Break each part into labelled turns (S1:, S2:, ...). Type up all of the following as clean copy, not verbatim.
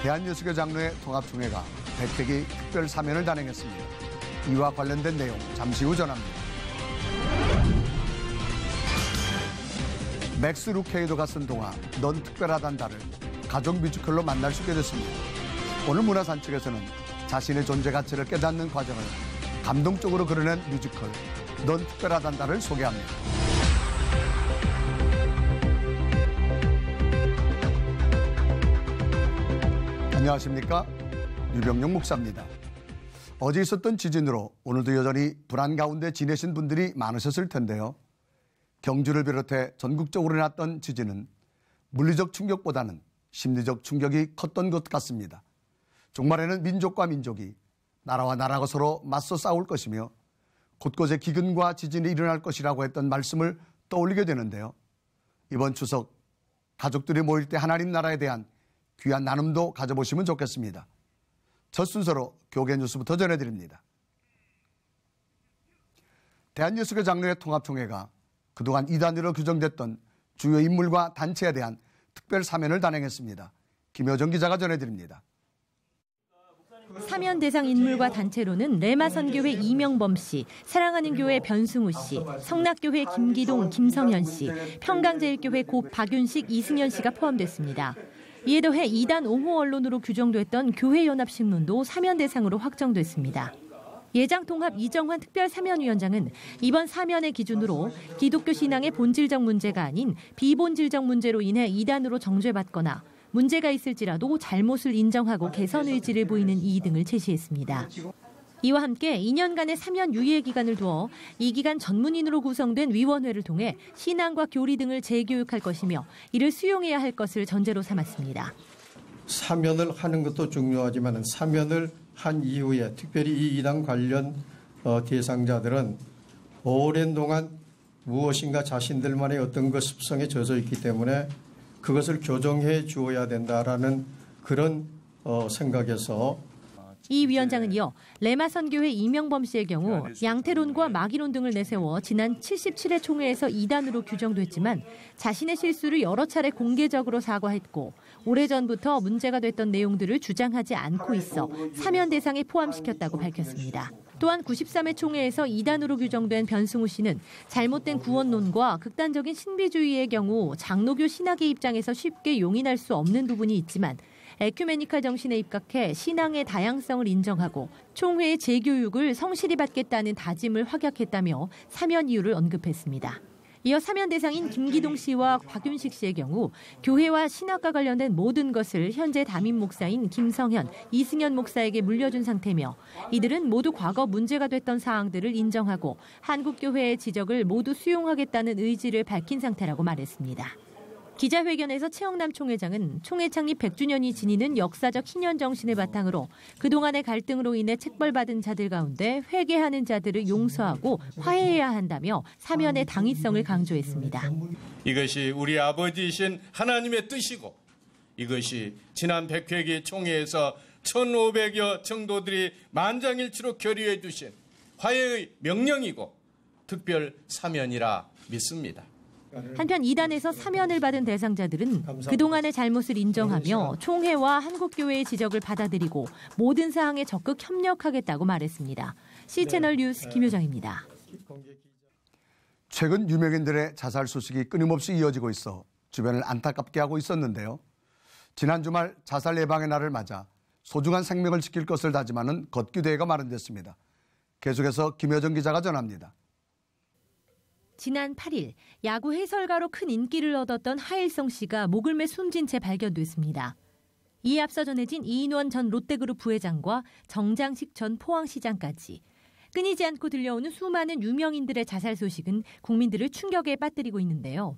S1: 대한예술계 장로회 통합총회가 백회기 특별 사면을 단행했습니다. 이와 관련된 내용 잠시 후 전합니다. 맥스 루케이도가 쓴 동화 넌 특별하단다를 가족 뮤지컬로 만날 수 있게 됐습니다. 오늘 문화산책에서는 자신의 존재 가치를 깨닫는 과정을 감동적으로 그려낸 뮤지컬 넌 특별하단다를 소개합니다. 안녕하십니까? 유병용 목사입니다. 어제 있었던 지진으로 오늘도 여전히 불안 가운데 지내신 분들이 많으셨을 텐데요. 경주를 비롯해 전국적으로 났던 지진은 물리적 충격보다는 심리적 충격이 컸던 것 같습니다. 종말에는 민족과 민족이 나라와 나라가 서로 맞서 싸울 것이며 곳곳에 기근과 지진이 일어날 것이라고 했던 말씀을 떠올리게 되는데요. 이번 추석 가족들이 모일 때 하나님 나라에 대한 귀한 나눔도 가져보시면 좋겠습니다. 첫 순서로 교계 뉴스부터 전해드립니다. 대한예술계 장로회 통합총회가 그동안 이단으로 규정됐던 주요 인물과 단체에 대한 특별 사면을 단행했습니다. 김효정 기자가 전해드립니다.
S2: 사면 대상 인물과 단체로는 레마선교회 이명범 씨, 사랑하는 교회 변승우 씨, 성락교회 김기동, 김성현 씨, 평강제일교회 고 박윤식, 이승현 씨가 포함됐습니다. 이에 더해 이단 옹호 언론으로 규정됐던 교회연합신문도 사면 대상으로 확정됐습니다. 예장통합 이정환 특별사면위원장은 이번 사면의 기준으로 기독교 신앙의 본질적 문제가 아닌 비본질적 문제로 인해 이단으로 정죄받거나 문제가 있을지라도 잘못을 인정하고 개선 의지를 보이는 이의 등을 제시했습니다. 이와 함께 2년간의 사면 유예 기간을 두어 이 기간 전문인으로 구성된 위원회를 통해 신앙과 교리 등을 재교육할 것이며 이를 수용해야 할 것을 전제로 삼았습니다.
S3: 사면을 하는 것도 중요하지만 사면을 한 이후에 특별히 이 이단 관련 대상자들은 오랜 동안 무엇인가 자신들만의 어떤 그 습성에 젖어 있기 때문에 그것을 교정해 주어야 된다라는 그런 생각에서
S2: 이 위원장은 이어 레마선교회 이명범 씨의 경우 양태론과 마귀론 등을 내세워 지난 77회 총회에서 이단으로 규정됐지만 자신의 실수를 여러 차례 공개적으로 사과했고 오래전부터 문제가 됐던 내용들을 주장하지 않고 있어 사면 대상에 포함시켰다고 밝혔습니다. 또한 93회 총회에서 이단으로 규정된 변승우 씨는 잘못된 구원론과 극단적인 신비주의의 경우 장로교 신학의 입장에서 쉽게 용인할 수 없는 부분이 있지만 에큐메니칼 정신에 입각해 신앙의 다양성을 인정하고 총회의 재교육을 성실히 받겠다는 다짐을 확약했다며 사면 이유를 언급했습니다. 이어 사면 대상인 김기동 씨와 박윤식 씨의 경우 교회와 신학과 관련된 모든 것을 현재 담임 목사인 김성현, 이승현 목사에게 물려준 상태며 이들은 모두 과거 문제가 됐던 사항들을 인정하고 한국교회의 지적을 모두 수용하겠다는 의지를 밝힌 상태라고 말했습니다. 기자회견에서 최영남 총회장은 총회 창립 100주년이 지니는 역사적 희년 정신을 바탕으로 그동안의 갈등으로 인해 책벌받은 자들 가운데 회개하는 자들을 용서하고 화해해야 한다며 사면의 당위성을 강조했습니다.
S4: 이것이 우리 아버지이신 하나님의 뜻이고 이것이 지난 100회기 총회에서 1,500여 청도들이 만장일치로 결의해 주신 화해의 명령이고 특별 사면이라 믿습니다.
S2: 한편 이단에서 사면을 받은 대상자들은 그동안의 잘못을 인정하며 총회와 한국교회의 지적을 받아들이고 모든 사항에 적극 협력하겠다고 말했습니다. C채널 뉴스 김효정입니다.
S1: 최근 유명인들의 자살 소식이 끊임없이 이어지고 있어 주변을 안타깝게 하고 있었는데요. 지난 주말 자살 예방의 날을 맞아 소중한 생명을 지킬 것을 다짐하는 걷기대회가 마련됐습니다. 계속해서 김효정 기자가 전합니다.
S2: 지난 8일 야구 해설가로 큰 인기를 얻었던 하일성 씨가 목을 매 숨진 채 발견됐습니다. 이에 앞서 전해진 이인원 전 롯데그룹 부회장과 정장식 전 포항시장까지 끊이지 않고 들려오는 수많은 유명인들의 자살 소식은 국민들을 충격에 빠뜨리고 있는데요.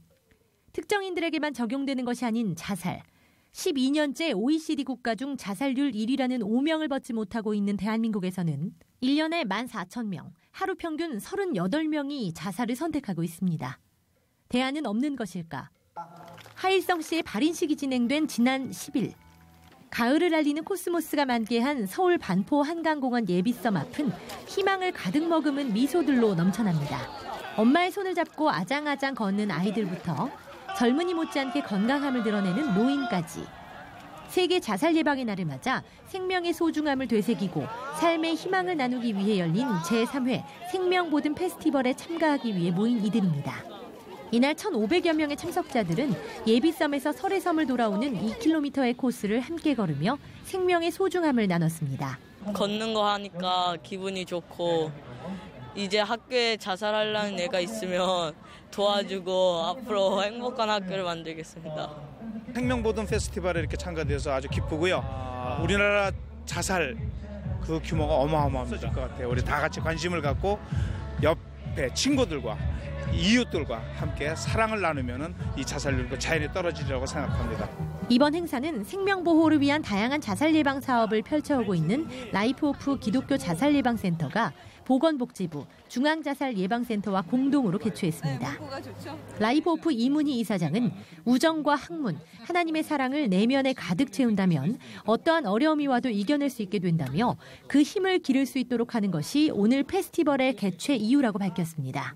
S2: 특정인들에게만 적용되는 것이 아닌 자살. 12년째 OECD 국가 중 자살률 1위라는 오명을 벗지 못하고 있는 대한민국에서는 1년에 14,000명, 하루 평균 38명이 자살을 선택하고 있습니다. 대안은 없는 것일까? 하일성 씨의 발인식이 진행된 지난 10일. 가을을 알리는 코스모스가 만개한 서울 반포 한강공원 예비섬 앞은 희망을 가득 머금은 미소들로 넘쳐납니다. 엄마의 손을 잡고 아장아장 걷는 아이들부터 젊은이 못지않게 건강함을 드러내는 노인까지. 세계 자살 예방의 날을 맞아 생명의 소중함을 되새기고 삶의 희망을 나누기 위해 열린 제3회 생명보듬 페스티벌에 참가하기 위해 모인 이들입니다. 이날 1,500여 명의 참석자들은 예비섬에서 설해섬을 돌아오는 2km의 코스를 함께 걸으며 생명의 소중함을 나눴습니다.
S5: 걷는 거 하니까 기분이 좋고 이제 학교에 자살하려는 애가 있으면 도와주고 앞으로 행복한 학교를 만들겠습니다.
S6: 생명보듬 페스티벌에 이렇게 참가돼서 아주 기쁘고요. 우리나라 자살 그 규모가 어마어마합니다. 것 같아요. 우리 다 같이 관심을 갖고 옆에 친구들과 이웃들과 함께 사랑을 나누면은 이 자살률도 자연히 떨어지리라고 생각합니다.
S2: 이번 행사는 생명보호를 위한 다양한 자살 예방 사업을 펼쳐오고 있는 라이프 오프 기독교 자살 예방센터가 보건복지부 중앙자살예방센터와 공동으로 개최했습니다. 라이프 오프 이문희 이사장은 우정과 학문, 하나님의 사랑을 내면에 가득 채운다면 어떠한 어려움이 와도 이겨낼 수 있게 된다며 그 힘을 기를 수 있도록 하는 것이 오늘 페스티벌의 개최 이유라고 밝혔습니다.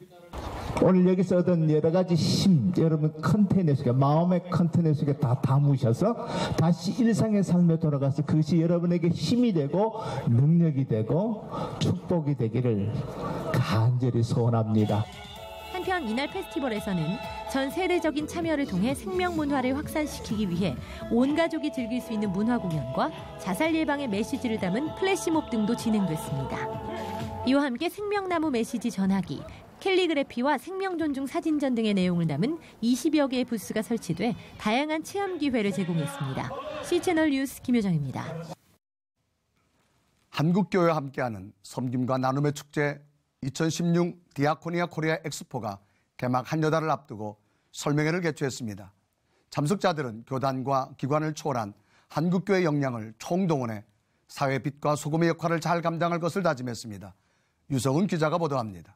S7: 오늘 여기서 얻은 여러 가지 힘, 여러분 컨테이너 속에, 마음의 컨테이너 속에 다 담으셔서 다시 일상의 삶에 돌아가서 그것이 여러분에게 힘이 되고 능력이 되고 축복이 되기를 간절히 소원합니다.
S2: 한편 이날 페스티벌에서는 전 세대적인 참여를 통해 생명 문화를 확산시키기 위해 온 가족이 즐길 수 있는 문화 공연과 자살 예방의 메시지를 담은 플래시몹 등도 진행됐습니다. 이와 함께 생명나무 메시지 전하기, 캘리그래피와 생명 존중 사진전 등의 내용을 담은 20여 개의 부스가 설치돼 다양한 체험 기회를 제공했습니다. C채널 뉴스 김효정입니다.
S1: 한국교회와 함께하는 섬김과 나눔의 축제 2016 디아코니아 코리아 엑스포가 개막 한여 달을 앞두고 설명회를 개최했습니다. 참석자들은 교단과 기관을 초월한 한국교회 역량을 총동원해 사회 빛과 소금의 역할을 잘 감당할 것을 다짐했습니다. 유성은 기자가 보도합니다.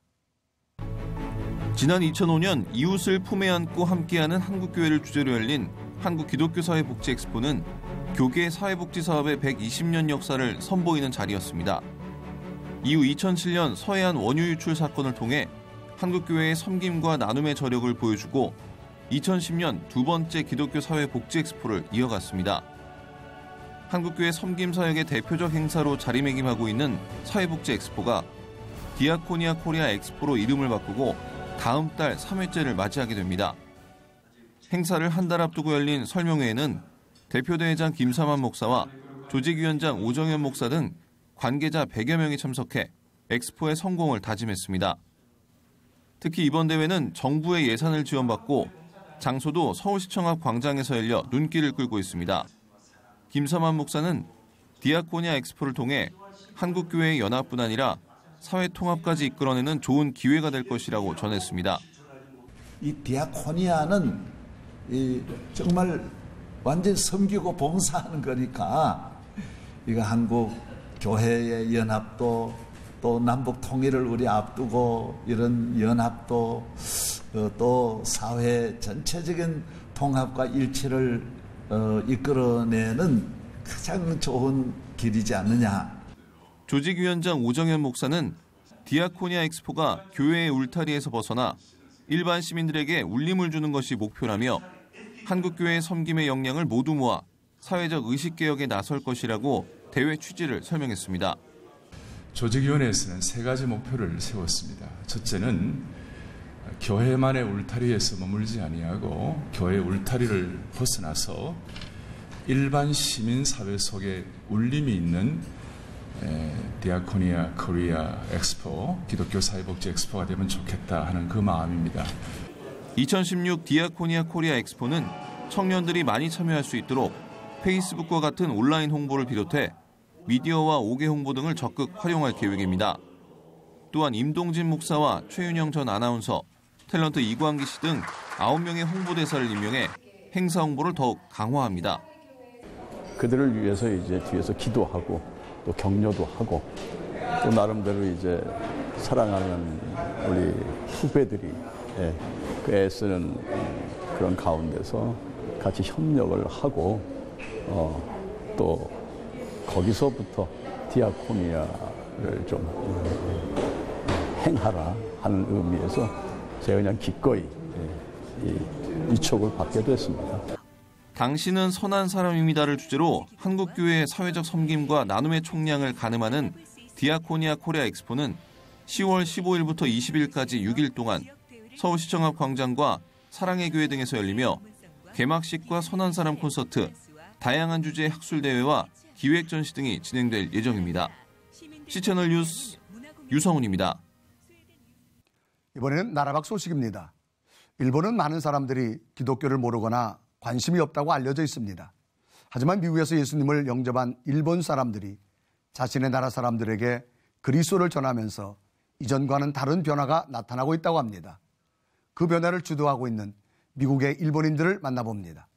S8: 지난 2005년 이웃을 품에 안고 함께하는 한국교회를 주제로 열린 한국기독교사회복지엑스포는 교계 사회복지 사업의 120년 역사를 선보이는 자리였습니다. 이후 2007년 서해안 원유 유출 사건을 통해 한국교회의 섬김과 나눔의 저력을 보여주고 2010년 두 번째 기독교 사회복지엑스포를 이어갔습니다. 한국교회 섬김 사역의 대표적 행사로 자리매김하고 있는 사회복지엑스포가 디아코니아 코리아 엑스포로 이름을 바꾸고 다음 달 3회째를 맞이하게 됩니다. 행사를 한 달 앞두고 열린 설명회에는 대표대회장 김삼환 목사와 조직위원장 오정현 목사 등 관계자 100여 명이 참석해 엑스포의 성공을 다짐했습니다. 특히 이번 대회는 정부의 예산을 지원받고 장소도 서울시청 앞 광장에서 열려 눈길을 끌고 있습니다. 김삼환 목사는 디아코니아 엑스포를 통해 한국교회의 연합뿐 아니라 사회 통합까지 이끌어내는 좋은 기회가 될 것이라고 전했습니다.
S9: 이 디아코니아는 정말 완전히 섬기고 봉사하는 거니까 이거 한국 교회의 연합도 또 남북 통일을 우리 앞두고 이런 연합도 또 사회 전체적인 통합과 일치를 이끌어내는 가장 좋은 길이지 않느냐.
S8: 조직위원장 오정현 목사는 디아코니아 엑스포가 교회의 울타리에서 벗어나 일반 시민들에게 울림을 주는 것이 목표라며 한국교회의 섬김의 역량을 모두 모아 사회적 의식개혁에 나설 것이라고 대회 취지를 설명했습니다.
S10: 조직위원회에서는 세 가지 목표를 세웠습니다. 첫째는 교회만의 울타리에서 머물지 아니하고 교회의 울타리를 벗어나서 일반 시민 사회 속에 울림이 있는 디아코니아 코리아 엑스포, 기독교 사회복지 엑스포가 되면 좋겠다 하는 그 마음입니다.
S8: 2016 디아코니아 코리아 엑스포는 청년들이 많이 참여할 수 있도록 페이스북과 같은 온라인 홍보를 비롯해 미디어와 5개 홍보 등을 적극 활용할 계획입니다. 또한 임동진 목사와 최윤영 전 아나운서, 탤런트 이광기 씨 등 9명의 홍보대사를 임명해 행사 홍보를 더욱 강화합니다.
S11: 그들을 위해서 이제 뒤에서 기도하고 또 격려도 하고 또 나름대로 이제 사랑하는 우리 후배들이 그 애쓰는 그런 가운데서 같이 협력을 하고 또 거기서부터 디아코니아를 좀 행하라 하는 의미에서 제가 그냥 기꺼이 이 촉을 받게 됐습니다.
S8: 당신은 선한 사람입니다를 주제로 한국교회의 사회적 섬김과 나눔의 총량을 가늠하는 디아코니아 코리아 엑스포는 10월 15일부터 20일까지 6일 동안 서울시청 앞 광장과 사랑의 교회 등에서 열리며 개막식과 선한 사람 콘서트, 다양한 주제의 학술대회와 기획전시 등이 진행될 예정입니다. C채널 뉴스 유성훈입니다.
S1: 이번에는 나라 밖 소식입니다. 일본은 많은 사람들이 기독교를 모르거나 관심이 없다고 알려져 있습니다. 하지만 미국에서 예수님을 영접한 일본 사람들이 자신의 나라 사람들에게 그리스도를 전하면서 이전과는 다른 변화가 나타나고 있다고 합니다. 그 변화를 주도하고 있는 미국의 일본인들을 만나봅니다.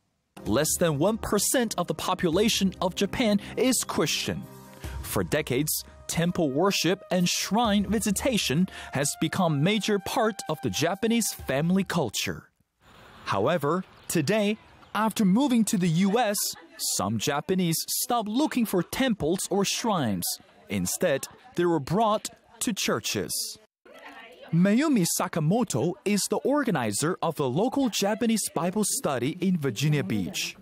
S12: Less than 1% of the population of Japan is Christian. For decades, temple worship and shrine visitation has become a major part of the Japanese family culture. However, today, after moving to the U.S., some Japanese stopped looking for temples or shrines. Instead, they were brought to churches. Mayumi Sakamoto is the organizer of the local Japanese Bible study in Virginia Beach.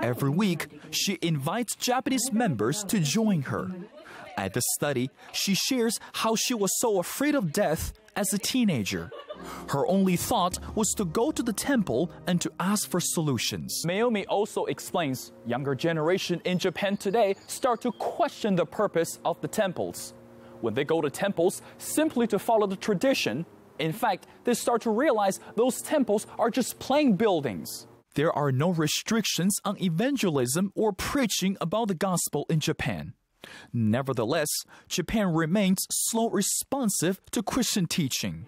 S12: Every week, she invites Japanese members to join her. At the study, she shares how she was so afraid of death as a teenager. Her only thought was to go to the temple and to ask for solutions. Mayumi also explains younger generation in Japan today start to question the purpose of the temples. When they go to temples simply to follow the tradition, in fact, they start to realize those temples are just plain buildings. There are no restrictions on evangelism or preaching about the gospel in Japan. Nevertheless, Japan remains slow responsive to Christian teaching.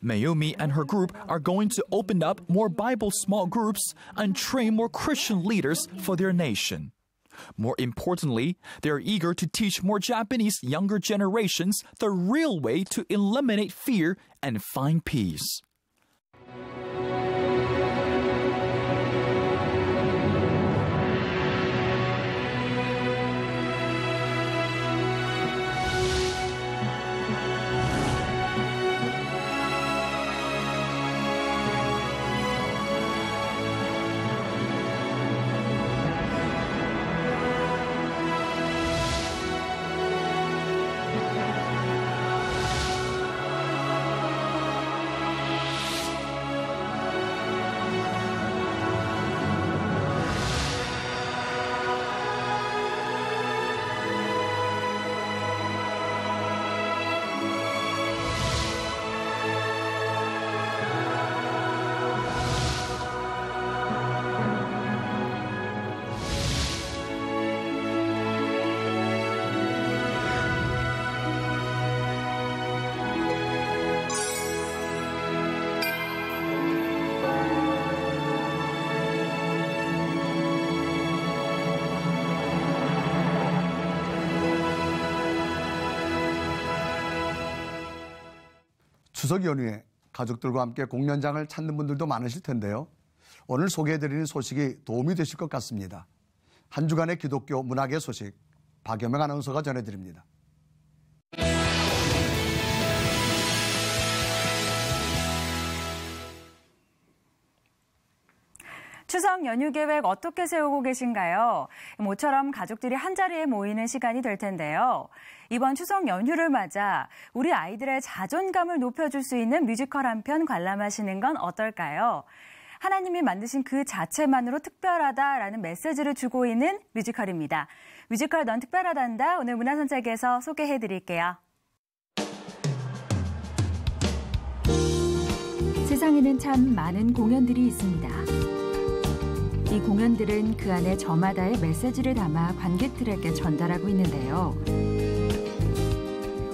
S12: Mayumi and her group are going to open up more Bible small groups and train more Christian leaders for their nation. More importantly, they are eager to teach more Japanese younger generations the real way to eliminate fear and find peace.
S1: 추석 연휴에 가족들과 함께 공연장을 찾는 분들도 많으실 텐데요. 오늘 소개해드리는 소식이 도움이 되실 것 같습니다. 한 주간의 기독교 문화계 소식 박여명 아나운서가 전해드립니다.
S13: 추석 연휴 계획 어떻게 세우고 계신가요? 모처럼 가족들이 한자리에 모이는 시간이 될 텐데요. 이번 추석 연휴를 맞아 우리 아이들의 자존감을 높여줄 수 있는 뮤지컬 한 편 관람하시는 건 어떨까요? 하나님이 만드신 그 자체만으로 특별하다라는 메시지를 주고 있는 뮤지컬입니다. 뮤지컬 넌 특별하단다 오늘 문화선책에서 소개해드릴게요. 세상에는 참 많은 공연들이 있습니다. 이 공연들은 그 안에 저마다의 메시지를 담아 관객들에게 전달하고 있는데요.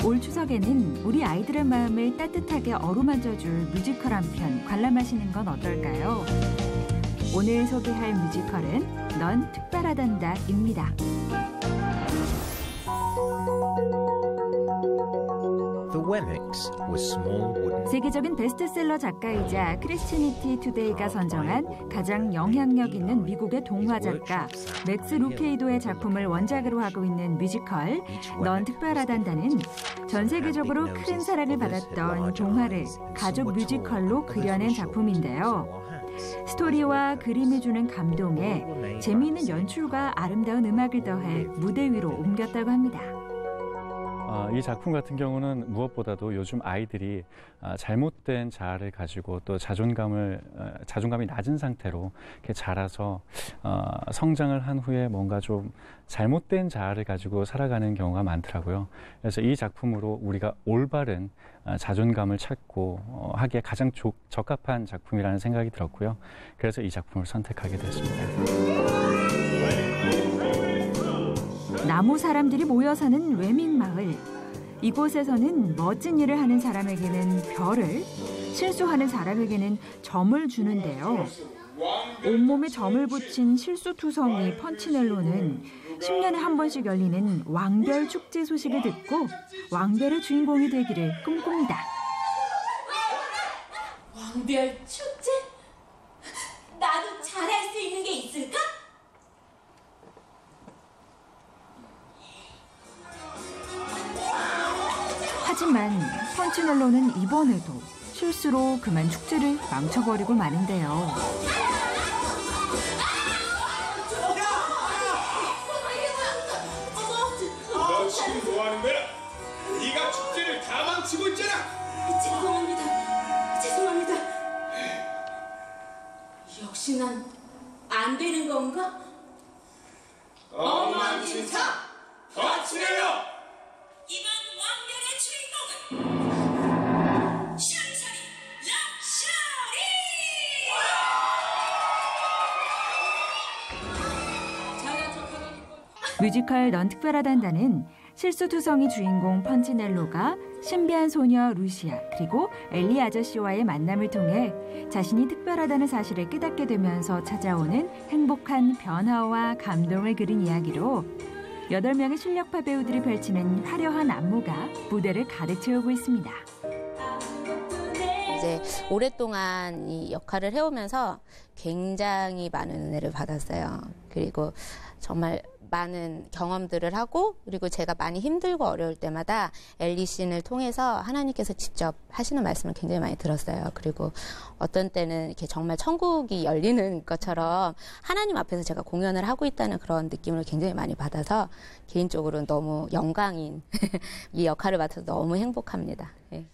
S13: 올 추석에는 우리 아이들의 마음을 따뜻하게 어루만져줄 뮤지컬 한 편 관람하시는 건 어떨까요? 오늘 소개할 뮤지컬은 넌 특별하단다입니다. 세계적인 베스트셀러 작가이자 크리스티니티 투데이가 선정한 가장 영향력 있는 미국의 동화 작가 맥스 루케이도의 작품을 원작으로 하고 있는 뮤지컬 넌 특별하단다는 전 세계적으로 큰 사랑을 받았던 동화를 가족 뮤지컬로 그려낸 작품인데요. 스토리와 그림이 주는 감동에 재미있는 연출과 아름다운 음악을 더해 무대 위로 옮겼다고 합니다.
S14: 이 작품 같은 경우는 무엇보다도 요즘 아이들이 잘못된 자아를 가지고 또 자존감이 낮은 상태로 이렇게 자라서 성장을 한 후에 뭔가 좀 잘못된 자아를 가지고 살아가는 경우가 많더라고요. 그래서 이 작품으로 우리가 올바른 자존감을 찾고 하기에 가장 적합한 작품이라는 생각이 들었고요. 그래서 이 작품을 선택하게 됐습니다.
S13: 나무 사람들이 모여 사는 외민 마을. 이곳에서는 멋진 일을 하는 사람에게는 별을, 실수하는 사람에게는 점을 주는데요. 온몸에 점을 붙인 실수투성이 펀치넬로는 10년에 한 번씩 열리는 왕별 축제 소식을 듣고 왕별의 주인공이 되기를 꿈꿉니다.
S15: 왕별 축제? 나도 잘할 수 있는 게 있을까?
S13: 하지만 펀치넬로는 이번에도 실수로 그만 축제를 망쳐버리고 마는데요.
S16: 너 지금 뭐 하는 거야? 네가 축제를 다 망치고 있잖아.
S15: 죄송합니다. 역시 난 안 되는 건가?
S16: 엉망진창 펀치넬로!
S15: 이번 왕별의 주인공은 샤리샤리 락샤리!
S13: 뮤지컬 넌 특별하단다는 실수투성이 주인공 펀치넬로가 신비한 소녀 루시아 그리고 엘리 아저씨와의 만남을 통해 자신이 특별하다는 사실을 깨닫게 되면서 찾아오는 행복한 변화와 감동을 그린 이야기로 8명의 실력파 배우들이 펼치는 화려한 안무가 무대를 가득 채우고 있습니다.
S17: 이제 오랫동안 이 역할을 해오면서 굉장히 많은 은혜를 받았어요. 그리고 정말 많은 경험들을 하고 그리고 제가 많이 힘들고 어려울 때마다 엘리 씬을 통해서 하나님께서 직접 하시는 말씀을 굉장히 많이 들었어요. 그리고 어떤 때는 이렇게 정말 천국이 열리는 것처럼 하나님 앞에서 제가 공연을 하고 있다는 그런 느낌을 굉장히 많이 받아서 개인적으로는 너무 영광인 이 역할을 맡아서 너무 행복합니다. 네.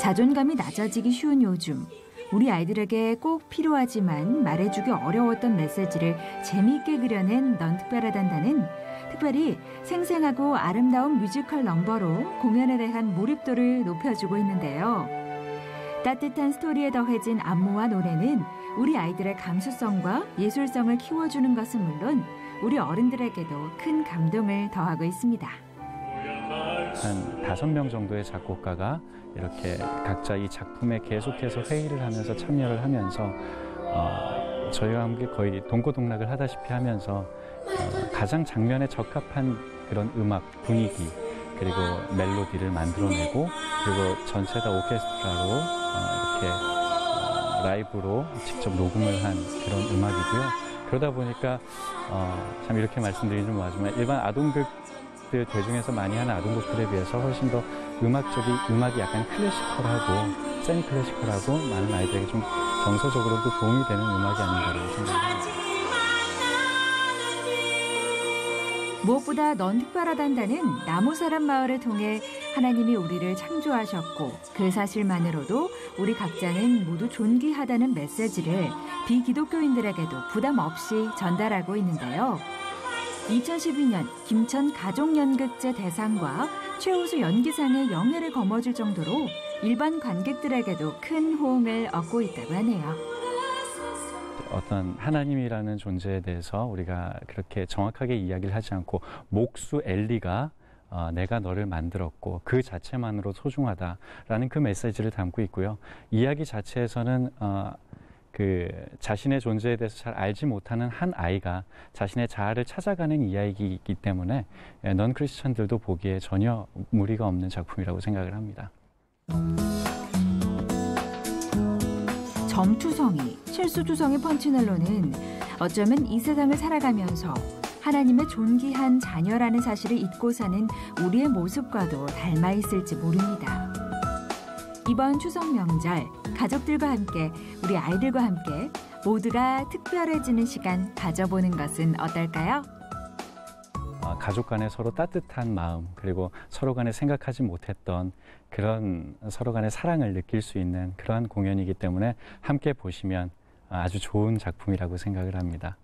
S13: 자존감이 낮아지기 쉬운 요즘 우리 아이들에게 꼭 필요하지만 말해주기 어려웠던 메시지를 재미있게 그려낸 넌 특별하단다는 특별히 생생하고 아름다운 뮤지컬 넘버로 공연에 대한 몰입도를 높여주고 있는데요. 따뜻한 스토리에 더해진 안무와 노래는 우리 아이들의 감수성과 예술성을 키워주는 것은 물론 우리 어른들에게도 큰 감동을 더하고 있습니다.
S14: 한 5명 정도의 작곡가가 이렇게 각자 이 작품에 계속해서 회의를 하면서 참여를 하면서 저희와 함께 거의 동고동락을 하다시피 하면서 가장 장면에 적합한 그런 음악, 분위기 그리고 멜로디를 만들어내고 그리고 전체 다 오케스트라로 이렇게 라이브로 직접 녹음을 한 그런 음악이고요. 그러다 보니까 참 이렇게 말씀드리긴 좀 뭐하지만 일반 아동극 대중에서 많이 하는 아동곡들에 비해서 훨씬 더 음악이 약간 클래시컬하고 세미 클래시컬하고 많은 아이들에게 좀 정서적으로도 도움이 되는 음악이 아닌가라고 생각합니다.
S13: 무엇보다 넌 특별하단다는 나무사람 마을을 통해 하나님이 우리를 창조하셨고 그 사실만으로도 우리 각자는 모두 존귀하다는 메시지를 비기독교인들에게도 부담 없이 전달하고 있는데요. 2012년 김천 가족연극제 대상과 최우수 연기상의 영예를 거머쥘 정도로 일반 관객들에게도 큰 호응을 얻고 있다고 하네요.
S14: 어떤 하나님이라는 존재에 대해서 우리가 그렇게 정확하게 이야기를 하지 않고 목수 엘리가 내가 너를 만들었고 그 자체만으로 소중하다라는 그 메시지를 담고 있고요. 이야기 자체에서는 그 자신의 존재에 대해서 잘 알지 못하는 한 아이가 자신의 자아를 찾아가는 이야기이기 때문에 넌 크리스천들도 보기에 전혀 무리가 없는 작품이라고 생각을 합니다.
S13: 점투성이, 실수투성이 펀치넬로는 어쩌면 이 세상을 살아가면서 하나님의 존귀한 자녀라는 사실을 잊고 사는 우리의 모습과도 닮아 있을지 모릅니다.
S18: 이번 추석 명절 가족들과 함께 우리 아이들과 함께 모두가 특별해지는 시간 가져보는 것은 어떨까요?
S14: 가족 간에 서로 따뜻한 마음 그리고 서로 간에 생각하지 못했던 그런 서로 간의 사랑을 느낄 수 있는 그러한 공연이기 때문에 함께 보시면 아주 좋은 작품이라고 생각을 합니다.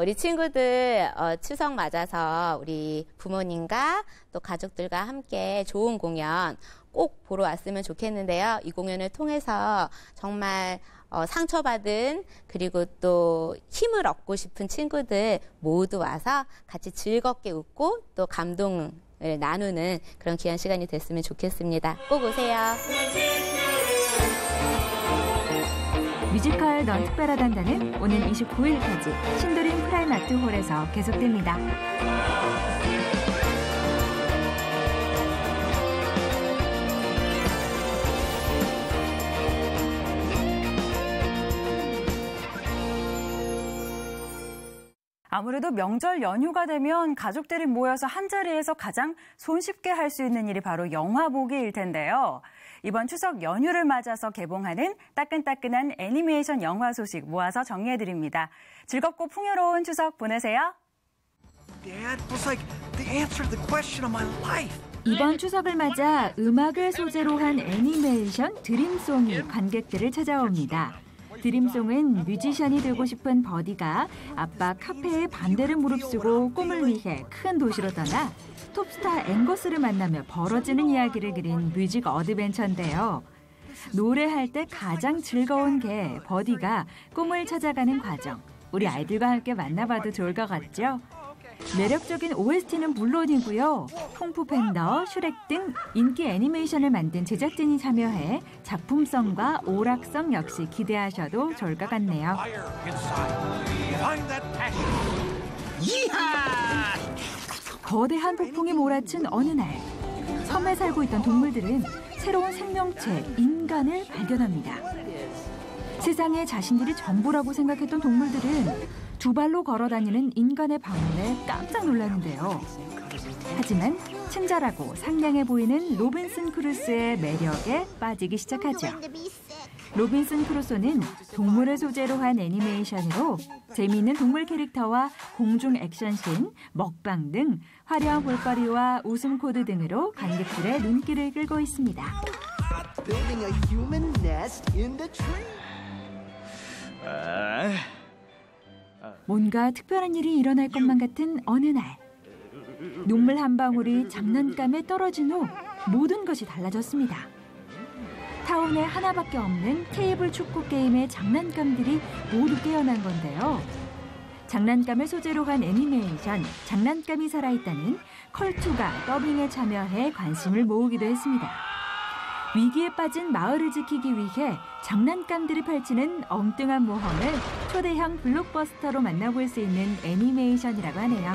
S17: 우리 친구들 추석 맞아서 우리 부모님과 또 가족들과 함께 좋은 공연 꼭 보러 왔으면 좋겠는데요. 이 공연을 통해서 정말 상처받은 그리고 또 힘을 얻고 싶은 친구들 모두 와서 같이 즐겁게 웃고 또 감동을 나누는 그런 귀한 시간이 됐으면 좋겠습니다. 꼭 오세요.
S18: 뮤지컬 넌 특별하단다는 오는 29일까지 신도림 프라임아트홀에서 계속됩니다.
S13: 아무래도 명절 연휴가 되면 가족들이 모여서 한자리에서 가장 손쉽게 할 수 있는 일이 바로 영화 보기일 텐데요. 이번 추석 연휴를 맞아서 개봉하는 따끈따끈한 애니메이션 영화 소식 모아서 정리해드립니다. 즐겁고 풍요로운 추석 보내세요.
S18: 이번 추석을 맞아 음악을 소재로 한 애니메이션 드림송이 관객들을 찾아옵니다. 드림송은 뮤지션이 되고 싶은 버디가 아빠 카페에 반대를 무릅쓰고 꿈을 위해 큰 도시로 떠나 톱스타 앵거스를 만나며 벌어지는 이야기를 그린 뮤직 어드벤처인데요. 노래할 때 가장 즐거운 게 버디가 꿈을 찾아가는 과정. 우리 아이들과 함께 만나봐도 좋을 것 같죠? 매력적인 OST는 물론이고요. 쿵푸 팬더, 슈렉 등 인기 애니메이션을 만든 제작진이 참여해 작품성과 오락성 역시 기대하셔도 좋을 것 같네요. 거대한 폭풍이 몰아친 어느 날, 섬에 살고 있던 동물들은 새로운 생명체, 인간을 발견합니다. 세상에 자신들이 전부라고 생각했던 동물들은 두 발로 걸어다니는 인간의 방문에 깜짝 놀라는데요. 하지만 친절하고 상냥해 보이는 로빈슨 크루소의 매력에 빠지기 시작하죠. 로빈슨 크루소는 동물을 소재로 한 애니메이션으로 재미있는 동물 캐릭터와 공중 액션씬, 먹방 등 화려한 볼거리와 웃음 코드 등으로 관객들의 눈길을 끌고 있습니다. 뭔가 특별한 일이 일어날 것만 같은 어느 날, 눈물 한 방울이 장난감에 떨어진 후 모든 것이 달라졌습니다. 타운에 하나밖에 없는 테이블 축구 게임의 장난감들이 모두 깨어난 건데요. 장난감을 소재로 한 애니메이션 장난감이 살아있다는 컬투가 더빙에 참여해 관심을 모으기도 했습니다. 위기에 빠진 마을을 지키기 위해 장난감들이 펼치는 엉뚱한 모험을 초대형 블록버스터로 만나볼 수 있는 애니메이션이라고 하네요.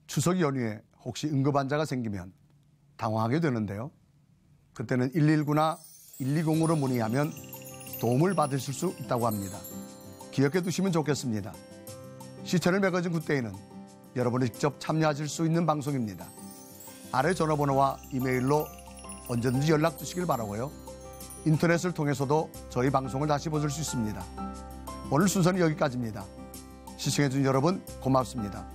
S1: 추석 연휴에 혹시 응급환자가 생기면 당황하게 되는데요. 그때는 119나 120으로 문의하면 도움을 받으실 수 있다고 합니다. 기억해 두시면 좋겠습니다. 시체를 매거진 그때에는 여러분이 직접 참여하실 수 있는 방송입니다. 아래 전화번호와 이메일로 언제든지 연락 주시길 바라고요. 인터넷을 통해서도 저희 방송을 다시 보실 수 있습니다. 오늘 순서는 여기까지입니다. 시청해 주신 여러분 고맙습니다.